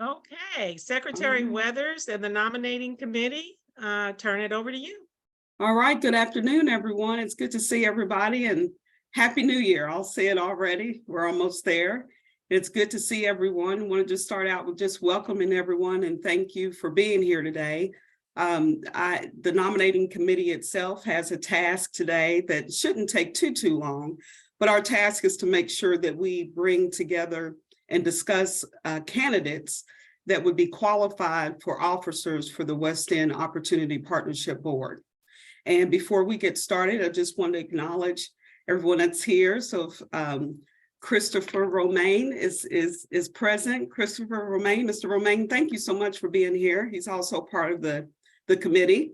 Okay, All Secretary right. Weathers and the nominating committee, turn it over to you. All right. Good afternoon, everyone. It's good to see everybody and Happy New Year. I'll say it already. We're almost there. It's good to see everyone. I want to just start out with just welcoming everyone and thank you for being here today. The nominating committee itself has a task today that shouldn't take too long, but our task is to make sure that we bring together and discuss candidates that would be qualified for officers for the West End Opportunity Partnership Board. And before we get started, I just want to acknowledge everyone that's here. So Christopher Romaine is present. Christopher Romaine, Mr. Romaine, thank you so much for being here. He's also part of the committee.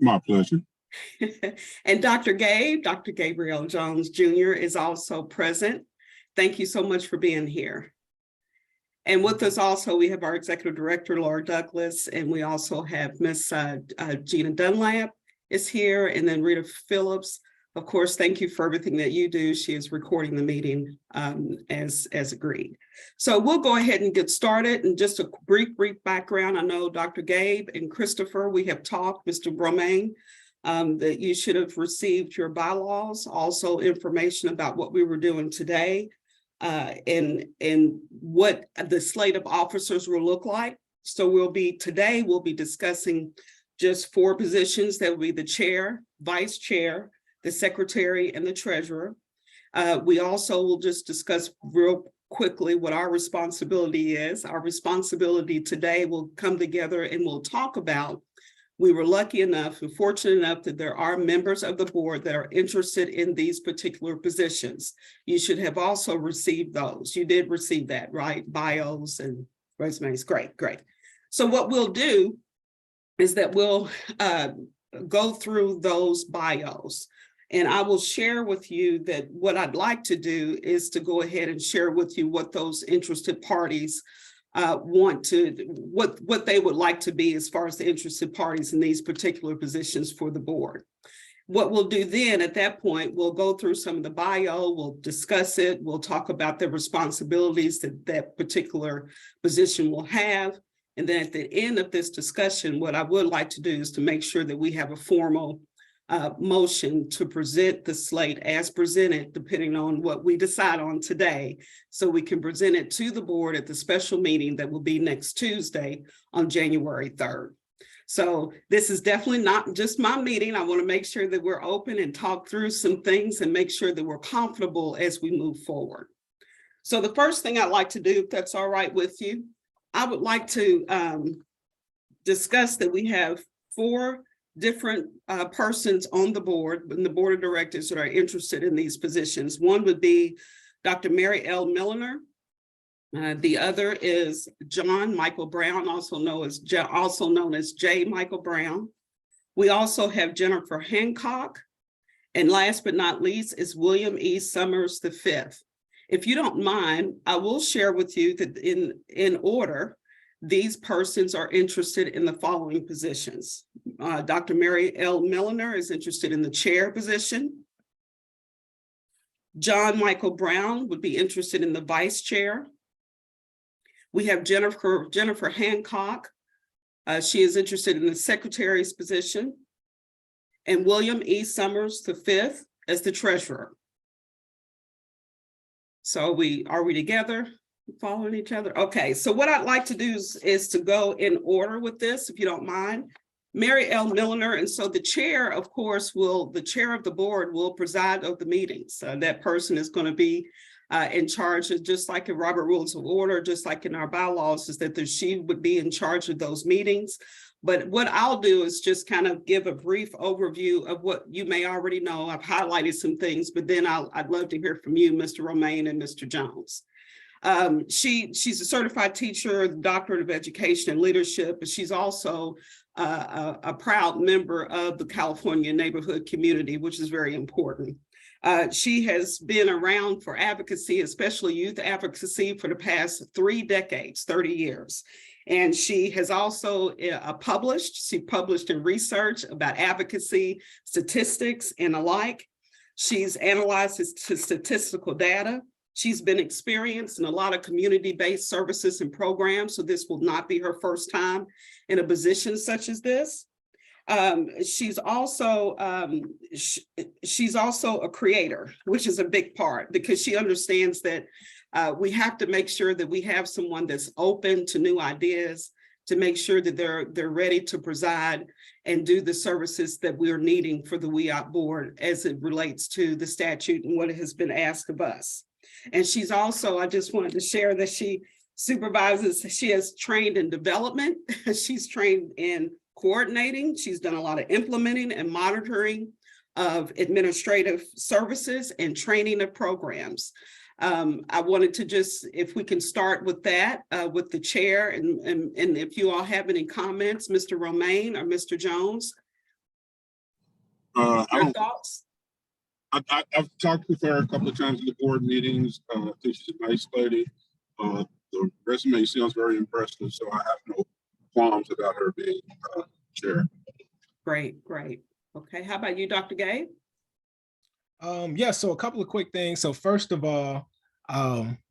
My pleasure. And Dr. Gabriel Jones Jr. is also present. Thank you so much for being here. And with us also, we have our Executive Director, Laura Douglas, and we also have Miss Gina Dunlap is here, and then Rita Phillips. Of course, thank you for everything that you do. She is recording the meeting as agreed. So we'll go ahead and get started. And just a brief background. I know Dr. Gabe and Christopher, we have talked, Mr. Romaine, that you should have received your bylaws, also information about what we were doing today and what the slate of officers will look like. So today we'll be discussing just 4 positions. That will be the chair, vice chair, the secretary, and the treasurer. We also will just discuss real quickly what our responsibility is. Our responsibility today will come together and we'll talk about, we were lucky enough and fortunate enough that there are members of the board that are interested in these particular positions. You should have also received those. You did receive that, right? Bios and resumes. Great. So what we'll do is that we'll go through those bios. And I will share with you that what I'd like to do is to go ahead and share with you what those interested parties what they would like to be as far as the interested parties in these particular positions for the board. What we'll do then at that point, we'll go through some of the bio, we'll discuss it, we'll talk about the responsibilities that that particular position will have. And then at the end of this discussion, what I would like to do is to make sure that we have a formal motion to present the slate as presented, depending on what we decide on today, so we can present it to the board at the special meeting that will be next Tuesday on January 3rd. So this is definitely not just my meeting. I want to make sure that we're open and talk through some things and make sure that we're comfortable as we move forward. So the first thing I'd like to do, if that's all right with you, I would like to discuss that we have 4 different persons on the board, in the board of directors that are interested in these positions. One would be Dr. Mary L. Milliner. The other is John Michael Brown, also known as J. Michael Brown. We also have Jennifer Hancock. And last but not least is William E. Summers V. If you don't mind, I will share with you that in order, these persons are interested in the following positions. Dr. Mary L. Milliner is interested in the chair position. John Michael Brown would be interested in the vice chair. We have Jennifer Hancock. She is interested in the secretary's position. And William E. Summers V as the treasurer. So are we together? Following each other? Okay, so what I'd like to do is to go in order with this, if you don't mind. Mary L. Milliner, and so the chair, of course, the chair of the board will preside over the meetings. That person is going to be in charge of, just like in Robert Rules of Order, just like in our bylaws, is that she would be in charge of those meetings. But what I'll do is just kind of give a brief overview of what you may already know. I've highlighted some things, but then I'd love to hear from you, Mr. Romaine and Mr. Jones. She's a certified teacher, doctorate of education and leadership, but she's also a proud member of the California neighborhood community, which is very important. She has been around for advocacy, especially youth advocacy, for the past 3 decades, 30 years. And she has also she published in research about advocacy, statistics, and alike. She's analyzed statistical data. She's been experienced in a lot of community-based services and programs, so this will not be her first time in a position such as this. She's also a creator, which is a big part, because she understands that we have to make sure that we have someone that's open to new ideas, to make sure that they're ready to preside and do the services that we are needing for the WEOP board as it relates to the statute and what has been asked of us. And she's also, I just wanted to share that she supervises, she has trained in development, she's trained in coordinating, she's done a lot of implementing and monitoring of administrative services and training of programs. I wanted to just, if we can start with that, with the chair, and if you all have any comments, Mr. Romaine or Mr. Jones. Your thoughts? I've talked with her a couple of times in the board meetings. I think she's a nice lady. The resume sounds very impressive, so I have no qualms about her being chair. Great, great. Okay, how about you, Dr. Gabe? Yeah, so a couple of quick things. So first of all,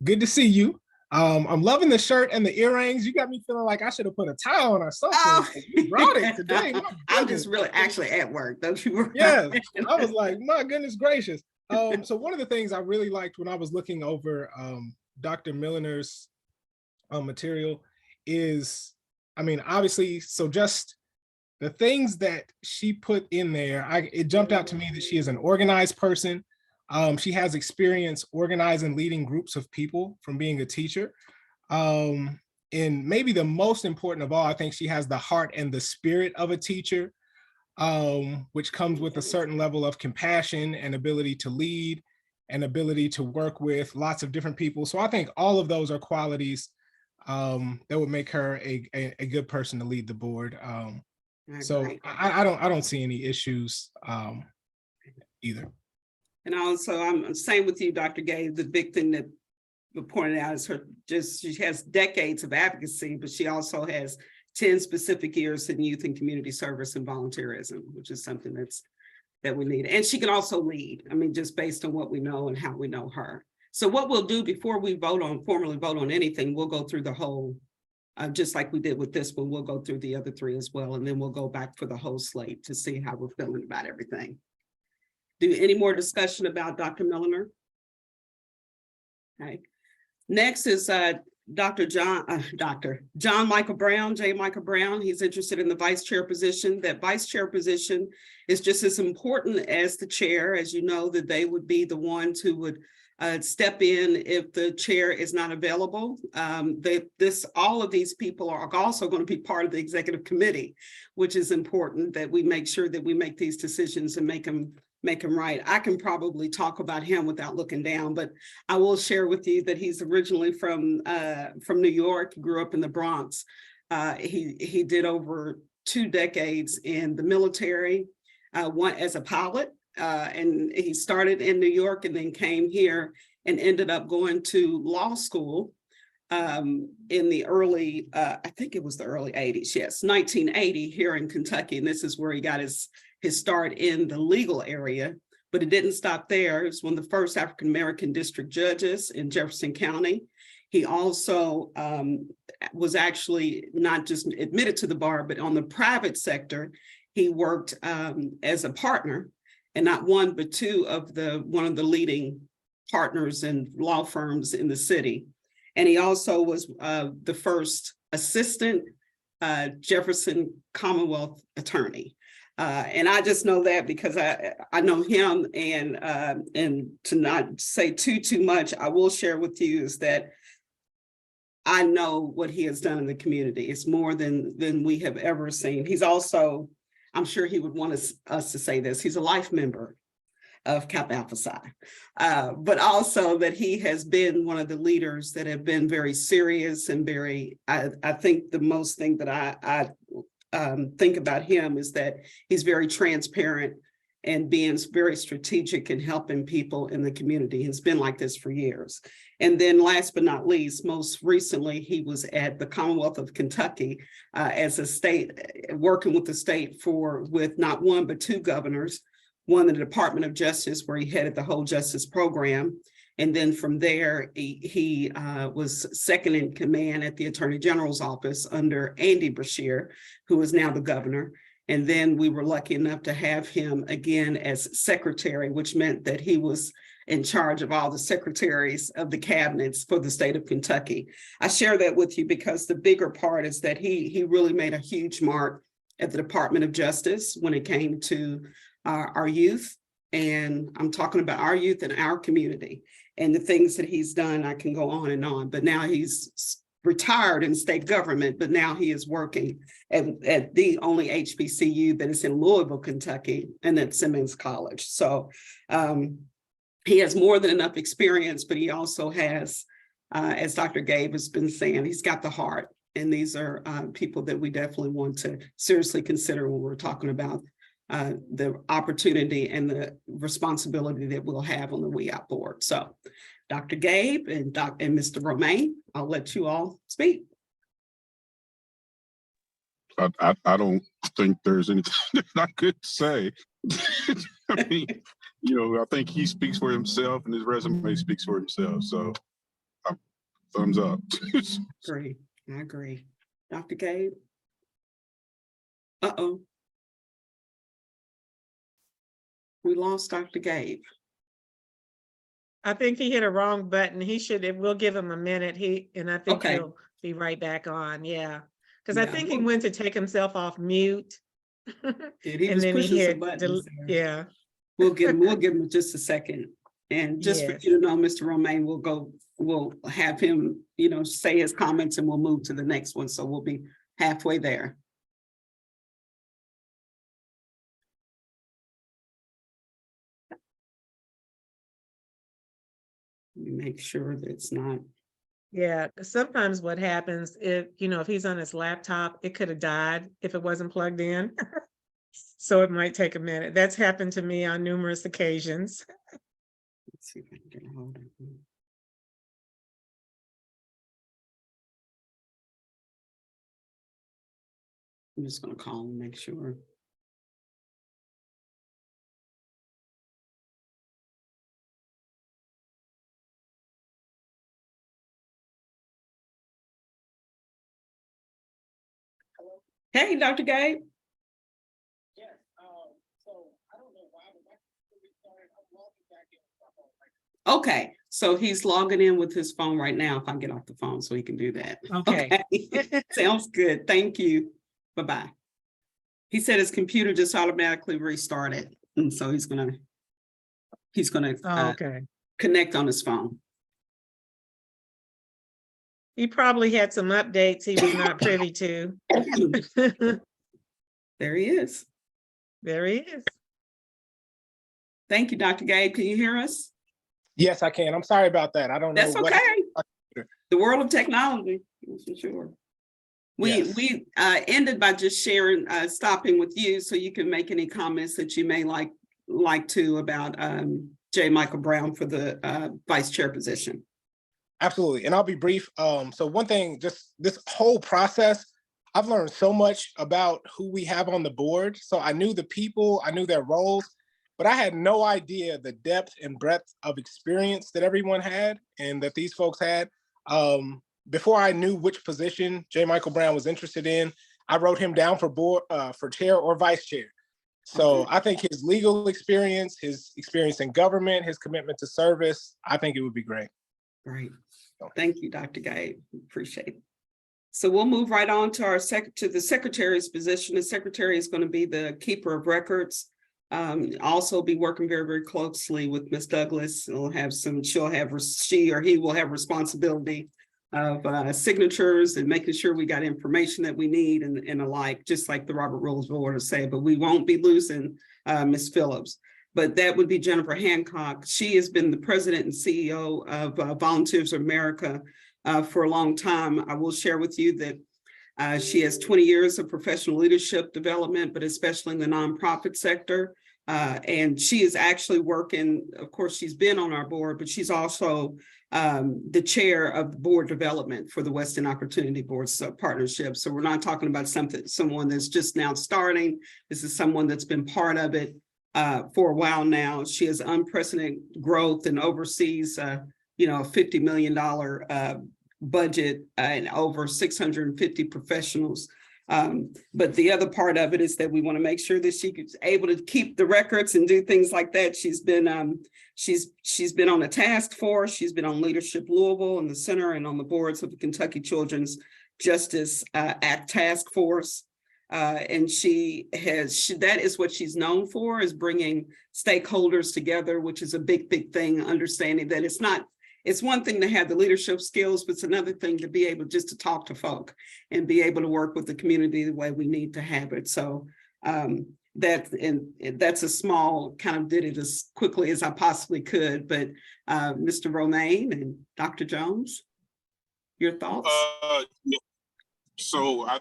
good to see you. I'm loving the shirt and the earrings. You got me feeling like I should have put a tie on or something. Oh. You brought it today. I'm just really actually at work, don't you? Yeah, I was like, my goodness gracious. So one of the things I really liked when I was looking over Dr. Milliner's material is, I mean, obviously, so just the things that she put in there, it jumped out to me that she is an organized person. She has experience organizing, leading groups of people from being a teacher. And maybe the most important of all, I think she has the heart and the spirit of a teacher, which comes with a certain level of compassion and ability to lead and ability to work with lots of different people. So I think all of those are qualities that would make her a good person to lead the board. So I don't see any issues either. And also, I'm same with you, Dr. Gabe. The big thing that you pointed out is she has decades of advocacy, but she also has 10 specific years in youth and community service and volunteerism, which is something that we need. And she can also lead, I mean, just based on what we know and how we know her. So what we'll do before we formally vote on anything, we'll go through the whole, just like we did with this one, we'll go through the other three as well. And then we'll go back for the whole slate to see how we're feeling about everything. Do any more discussion about Dr. Milliner? Okay. Next is John Michael Brown, J. Michael Brown. He's interested in the vice chair position. That vice chair position is just as important as the chair, as you know, that they would be the ones who would step in if the chair is not available. All of these people are also going to be part of the executive committee, which is important that we make sure that we make these decisions and make them right. I can probably talk about him without looking down, but I will share with you that he's originally from New York, grew up in the Bronx. He did over 2 decades in the military, one as a pilot, and he started in New York and then came here and ended up going to law school in the early, I think it was the early 80s, yes, 1980 here in Kentucky. And this is where he got his start in the legal area, but it didn't stop there. He was one of the first African-American district judges in Jefferson County. He also was actually not just admitted to the bar, but on the private sector, he worked as a partner, and not one, but two of one of the leading partners and law firms in the city. And he also was the first assistant Jefferson Commonwealth attorney. And I just know that because I know him, and to not say too much, I will share with you is that I know what he has done in the community. It's more than we have ever seen. He's also, I'm sure he would want us to say this, he's a life member of Kappa Alpha Psi, but also that he has been one of the leaders that have been very serious and very, I think the most thing that I think about him is that he's very transparent and being very strategic in helping people in the community. He's been like this for years. And then last but not least, most recently, he was at the Commonwealth of Kentucky as a state, working with the state with not one, but 2 governors, one in the Department of Justice, where he headed the whole justice program, And then from there, he was second in command at the Attorney General's office under Andy Beshear, who is now the governor. And then we were lucky enough to have him again as secretary, which meant that he was in charge of all the secretaries of the cabinets for the state of Kentucky. I share that with you because the bigger part is that he really made a huge mark at the Department of Justice when it came to our youth. And I'm talking about our youth and our community and the things that he's done. I can go on, but now he's retired in state government, but now he is working at the only HBCU that is in Louisville, Kentucky, and at Simmons College. So he has more than enough experience, but he also has, as Dr. Gabe has been saying, he's got the heart. And these are people that we definitely want to seriously consider when we're talking about the opportunity and the responsibility that we'll have on the WEOP board. So Dr. Gabe and Mr. Romaine, I'll let you all speak. I don't think there's anything that I could say. I mean, I think he speaks for himself and his resume speaks for himself. So thumbs up. Great. I agree. Dr. Gabe? Uh-oh. We lost Dr. Gabe. I think he hit a wrong button. We'll give him a minute. I think Okay. he'll be right back on. Yeah. Because I Yeah, think he went to take himself off mute. He And was then he pushing some hit, buttons there. yeah. We'll give him just a second. And just for Yes. you to know, Mr. Romaine, we'll have him, say his comments and we'll move to the next one. So we'll be halfway there. Let me make sure that it's not. Yeah, sometimes what happens if he's on his laptop, it could have died if it wasn't plugged in. So it might take a minute. That's happened to me on numerous occasions. Let's see if I can get a hold of him. I'm just going to call and make sure. Hey, Dr. Gabe. Yes. So I don't know why, but I'm logging back in. Okay, so he's logging in with his phone right now. If I get off the phone, so he can do that. Okay. Sounds good. Thank you. Bye-bye. He said his computer just automatically restarted, and so he's gonna Oh, okay. connect on his phone. He probably had some updates he was not privy to. There he is. There he is. Thank you, Dr. Gabe. Can you hear us? Yes, I can. I'm sorry about that. I don't know. That's okay. The world of technology, that's for sure. We ended by just sharing, stopping with you so you can make any comments that you may like to about J. Michael Brown for the vice chair position. Absolutely. And I'll be brief. So one thing, just this whole process, I've learned so much about who we have on the board. So I knew the people, I knew their roles, but I had no idea the depth and breadth of experience that everyone had and that these folks had. Before I knew which position J. Michael Brown was interested in, I wrote him down for board, for chair or vice chair. So I think his legal experience, his experience in government, his commitment to service, I think it would be great. Great. Thank you, Dr. Gabe. Appreciate it. So we'll move right on to the secretary's position. The secretary is going to be the keeper of records. Also be working very, very closely with Ms. Douglas. She or he will have responsibility of signatures and making sure we got information that we need and alike, just like the Robert Rules of Order say, but we won't be losing Ms. Phillips. But that would be Jennifer Hancock. She has been the president and CEO of Volunteers of America for a long time. I will share with you that she has 20 years of professional leadership development, but especially in the nonprofit sector. And she is actually working, of course, she's been on our board, but she's also the chair of board development for the Western Opportunity Boards Partnership. So we're not talking about someone that's just now starting. This is someone that's been part of it for a while now. She has unprecedented growth and oversees, a $50 million budget and over 650 professionals. But the other part of it is that we want to make sure that she's able to keep the records and do things like that. She's been on a task force. She's been on Leadership Louisville and the center and on the boards of the Kentucky Children's Justice Act Task Force. And that is what she's known for, is bringing stakeholders together, which is a big thing, understanding that it's one thing to have the leadership skills, but it's another thing to be able just to talk to folk and be able to work with the community the way we need to have it. So that's a small, kind of did it as quickly as I possibly could, but Mr. Romaine and Dr. Jones, your thoughts? So I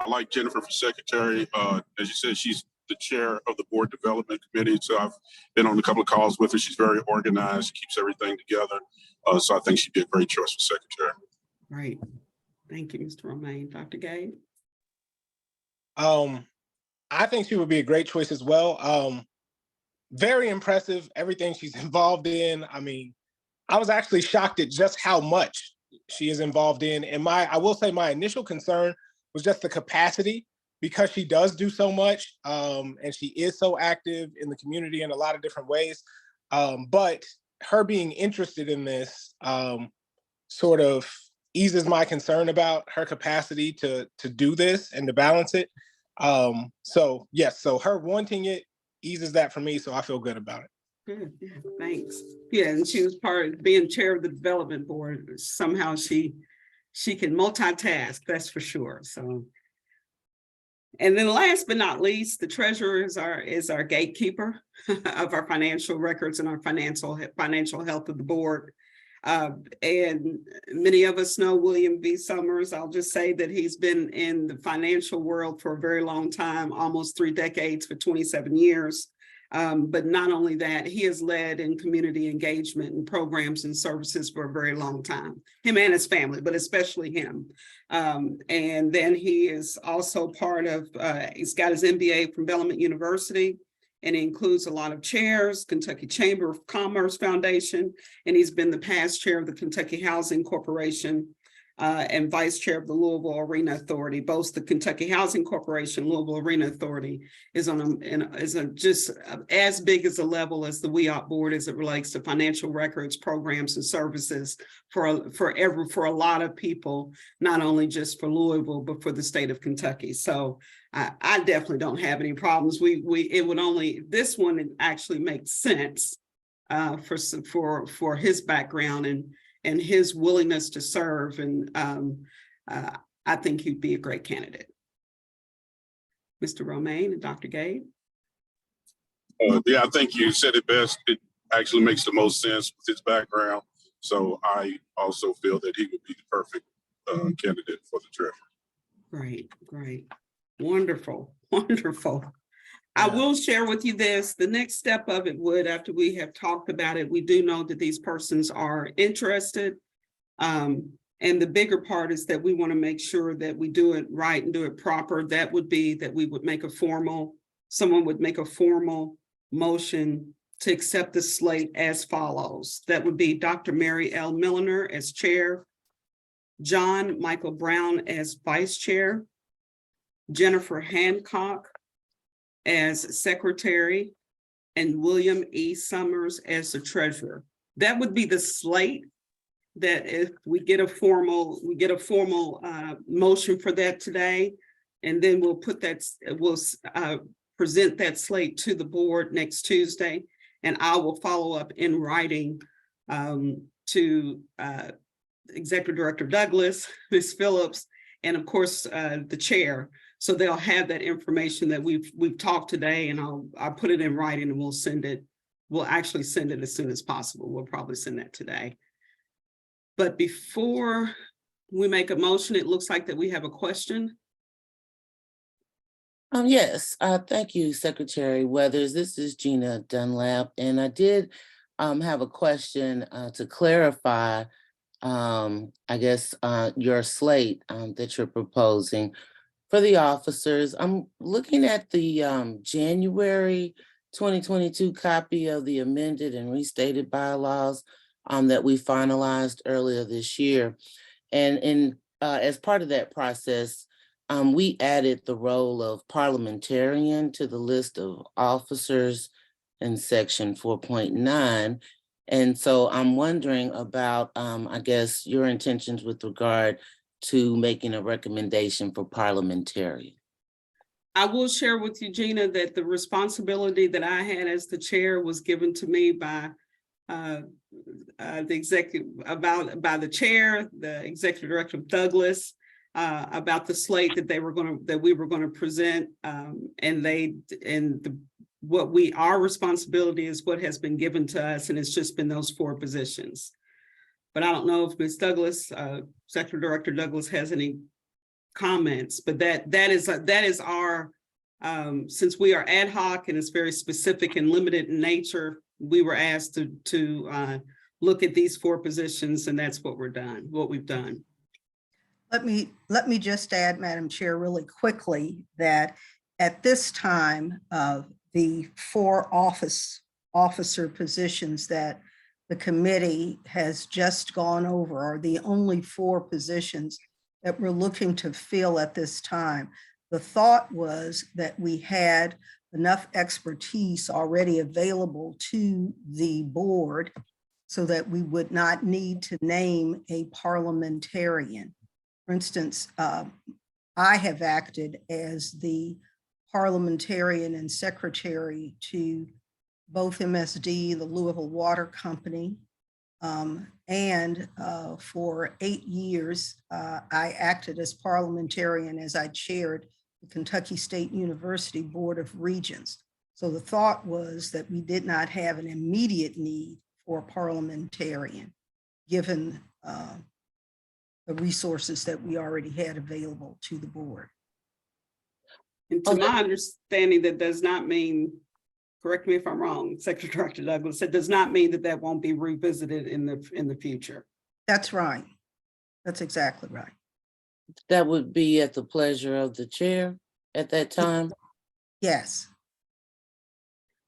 like Jennifer for secretary. As you said, she's the chair of the board development committee. So I've been on a couple of calls with her. She's very organized, keeps everything together. So I think she'd be a great choice for secretary. Right. Thank you, Mr. Romaine. Dr. Gabe? I think she would be a great choice as well. Very impressive, everything she's involved in. I mean, I was actually shocked at just how much she is involved in. And I will say my initial concern was just the capacity, because she does do so much, and she is so active in the community in a lot of different ways. But her being interested in this sort of eases my concern about her capacity to do this and to balance it. So yes, so her wanting it eases that for me, so I feel good about it. Good, yeah, thanks. Yeah, and she was part of being chair of the development board. Somehow she can multitask, that's for sure. So, and then last but not least, the treasurer is our gatekeeper of our financial records and our financial health of the board. And many of us know William V. Summers. I'll just say that he's been in the financial world for a very long time, almost 3 decades, for 27 years. But not only that, he has led in community engagement and programs and services for a very long time, him and his family, but especially him. And then he is also part of, he's got his MBA from Bellarmine University, and it includes a lot of chairs, Kentucky Chamber of Commerce Foundation, and he's been the past chair of the Kentucky Housing Corporation and vice chair of the Louisville Arena Authority. Both the Kentucky Housing Corporation, Louisville Arena Authority is just as big as a level as the WEOP board as it relates to financial records, programs, and services for a lot of people, not only just for Louisville, but for the state of Kentucky. So I definitely don't have any problems. This one actually makes sense for his background and his willingness to serve. And I think he'd be a great candidate. Mr. Romaine and Dr. Gabe? Yeah, I think you said it best. It actually makes the most sense with his background. So I also feel that he would be the perfect candidate for the treasurer. Great. Wonderful. I will share with you this. The next step of it would, after we have talked about it, we do know that these persons are interested. And the bigger part is that we want to make sure that we do it right and do it proper. That would be that we would someone would make a formal motion to accept the slate as follows. That would be Dr. Mary L. Milliner as chair, John Michael Brown as vice chair, Jennifer Hancock as secretary, and William E. Summers as the treasurer. That would be the slate. That if we get a formal motion for that today, and then we'll present that slate to the board next Tuesday, and I will follow up in writing to Executive Director Douglas, Ms. Phillips, and of course the chair. So they'll have that information that we've talked today, and I'll put it in writing, and we'll send it. We'll actually send it as soon as possible. We'll probably send that today. But before we make a motion, it looks like that we have a question. Yes, thank you, Secretary Weathers. This is Gina Dunlap, and I did have a question to clarify, I guess, your slate that you're proposing for the officers. I'm looking at the January 2022 copy of the amended and restated bylaws that we finalized earlier this year. And as part of that process, we added the role of parliamentarian to the list of officers in section 4.9. And so I'm wondering about, I guess, your intentions with regard to making a recommendation for parliamentarian. I will share with you, Gina, that the responsibility that I had as the chair was given to me by the executive, by the chair, the executive director of Douglas, about the slate that we were going to present, our responsibility is what has been given to us, and it's just been those 4 positions. But I don't know if Ms. Douglas, Executive Director Douglas, has any comments, but that is our, since we are ad hoc and it's very specific and limited in nature, we were asked to look at these 4 positions, and that's what we've done. Let me just add, Madam Chair, really quickly, that at this time, the 4 officer positions that the committee has just gone over are the only 4 positions that we're looking to fill at this time. The thought was that we had enough expertise already available to the board so that we would not need to name a parliamentarian. For instance, I have acted as the parliamentarian and secretary to both MSD, the Louisville Water Company, and for 8 years, I acted as parliamentarian as I chaired the Kentucky State University Board of Regents. So the thought was that we did not have an immediate need for a parliamentarian, given the resources that we already had available to the board. And to my understanding, that does not mean, correct me if I'm wrong, Secretary Director Douglas, it does not mean that won't be revisited in the future. That's right. That's exactly right. That would be at the pleasure of the chair at that time. Yes.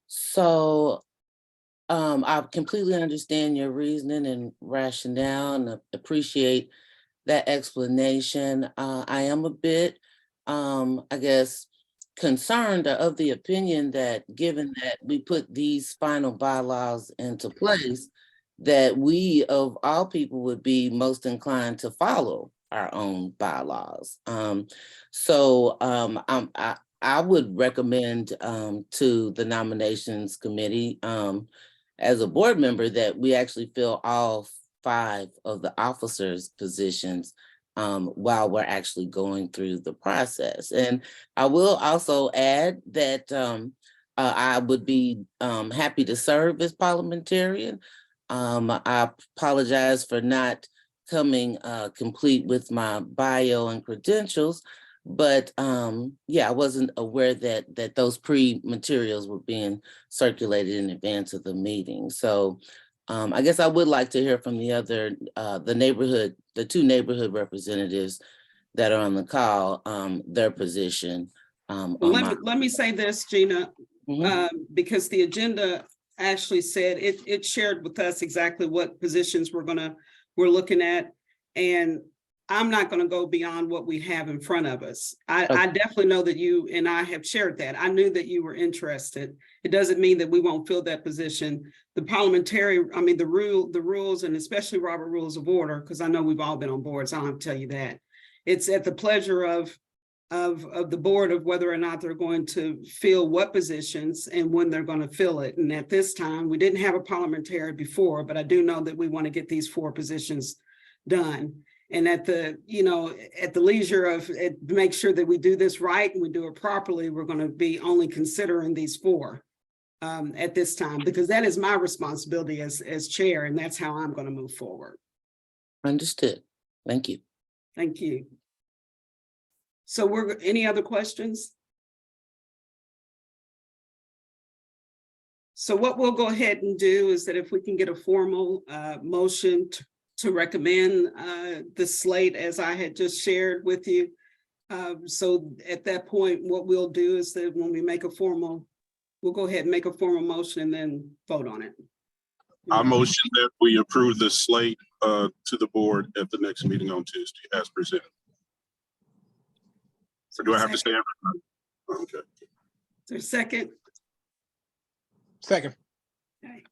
So I completely understand your reasoning and rationale and appreciate that explanation. I am a bit, I guess, concerned of the opinion that given that we put these final bylaws into place, that we of all people would be most inclined to follow our own bylaws. I would recommend to the nominations committee as a board member that we actually fill all 5 of the officers' positions while we're actually going through the process. And I will also add that I would be happy to serve as parliamentarian. I apologize for not coming complete with my bio and credentials, but yeah, I wasn't aware that those pre-materials were being circulated in advance of the meeting. So I guess I would like to hear from the other, the 2 neighborhood representatives that are on the call, their position. Let me say this, Gina, because the agenda actually said it shared with us exactly what positions we're looking at, and I'm not going to go beyond what we have in front of us. I definitely know that you and I have shared that. I knew that you were interested. It doesn't mean that we won't fill that position. The parliamentary, I mean, the rules, and especially Robert Rules of Order, because I know we've all been on boards, I don't have to tell you that. It's at the pleasure of the board of whether or not they're going to fill what positions and when they're going to fill it. And at this time, we didn't have a parliamentarian before, but I do know that we want to get these 4 positions done. And at the leisure of make sure that we do this right and we do it properly, we're going to be only considering these 4 at this time, because that is my responsibility as chair, and that's how I'm going to move forward. Understood. Thank you. Thank you. So any other questions? So what we'll go ahead and do is that if we can get a formal motion to recommend the slate as I had just shared with you. So at that point, what we'll do is that when we make a formal we'll go ahead and make a formal motion and then vote on it. I motion that we approve the slate to the board at the next meeting on Tuesday as presented. Or do I have to say everything? Okay. Is there a second? Second. Okay.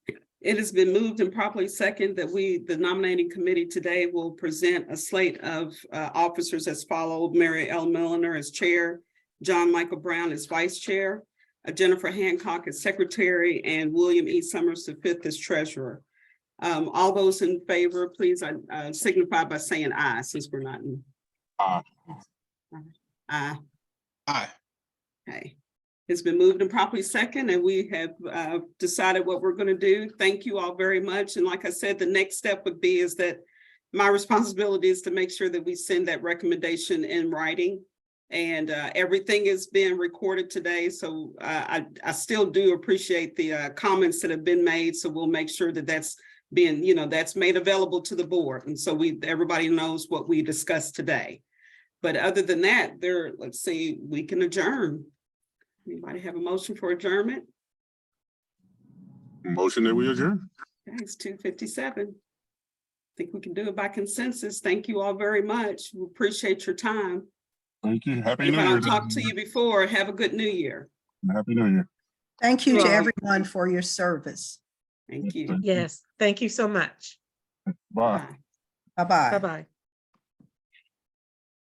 It has been moved and properly second that the nominating committee today will present a slate of officers as follow: Mary L. Milliner as chair, John Michael Brown as vice chair, Jennifer Hancock as secretary, and William E. Summers V as treasurer. All those in favor, please signify by saying aye, since we're not in. Aye. Aye. Aye. Okay. It's been moved and properly second, and we have decided what we're going to do. Thank you all very much. And like I said, the next step would be is that my responsibility is to make sure that we send that recommendation in writing. And everything is being recorded today. So I still do appreciate the comments that have been made. So we'll make sure that that's being, that's made available to the board. And so everybody knows what we discussed today. But other than that, let's see, we can adjourn. Anybody have a motion for adjournment? Motion that we adjourn. Okay, it's 2:57. I think we can do it by consensus. Thank you all very much. We appreciate your time. Thank you. Happy If New I Year. don't talk to you before, have a good New Year. Happy New Year. Thank you to Well- everyone for your service. Thank you. Yes, thank you so much. Bye. Bye. Bye-bye. Bye-bye.